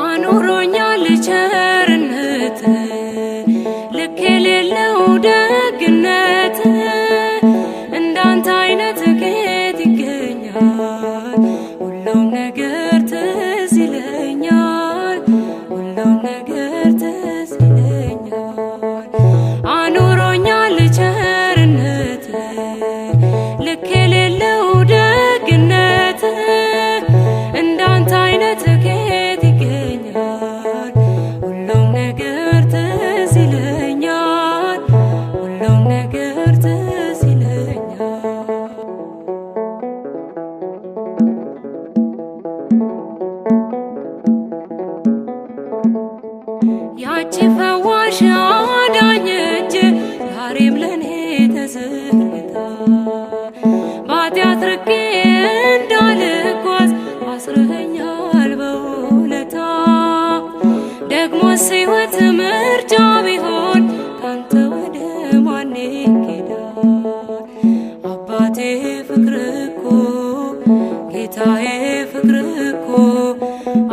አኑሮኛል ቸርነት ልክ የሌለው ደግነት እንዳንተ አይነት ከየት ይገኛል? ሁሉም ነገር ትዝ ይለኛል፣ ሁሉም ነገር ትዝ ይለኛል። አኑሮኛል ቸርነት ልክ የሌለው ደግነት እንዳንተ አይነት ከየት ይገኛል? ሁሉም ነገር ትዝ ይለኛል፣ ሁሉም ነገር ትዝ ይለኛል። ያቺ ፈዋሽ አዳኝ እጅ ዛሬም ለኔ ተዘርግታ በኃጢአት ርቄ እንዳልጓዝ አስረኸኛል በውለታ። ደግሞስ ሕይወት ምርጫ ቢሆን ካንተ ወደ ማን ይኬዳል? አባቴ ፍቅር እኮ ጌታዬ ፍቅር እኮ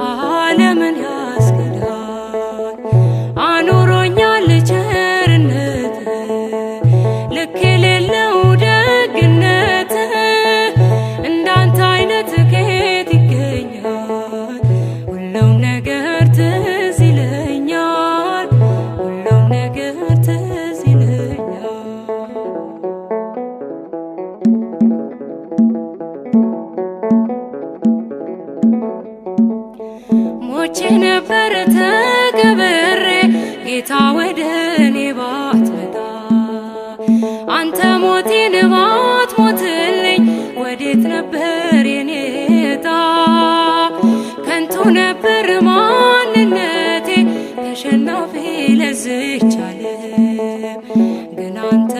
ዓለምን ያስክዳል። አኑሮኛል ቸርነት ልክ የሌለው ደግነት እንዳንተ አይነት ከየት ይገኛል? ሁሉም ነገር ትዝ ይለኛል፣ ሁሉም ነገር ትዝ ይለኛል። ሞቼ ነበር ተቀብሬ ጌታ ወደ እኔ ባትመጣ፣ አንተ ሞቴን ባትሞትልኝ ወዴት ነበር የኔ ዕጣ? ከንቱ ነበር ማንነቴ ተሸናፊ ለዝች ዓለም፣ ግን አንተ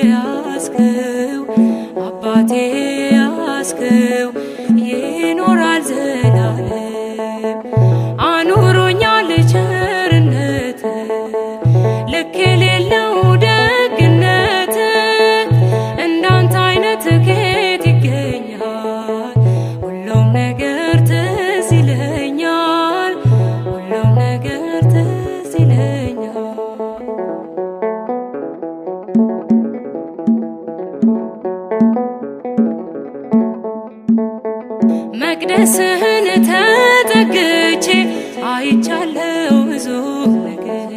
ያስከው አባቴ ያስከው ይኖራል ዘላለም። አኑሮኛል ቸርነት ልክ የሌለው ደግነት እንዳንተ አይነት ከየት ይገኛል? ሁሉም ነገር ትዝ ይለኛል፣ ሁሉም ነገር ትዝ ይለኛል። መቅደስህን ተጠግቼ አይቻለው ብዙ ነገር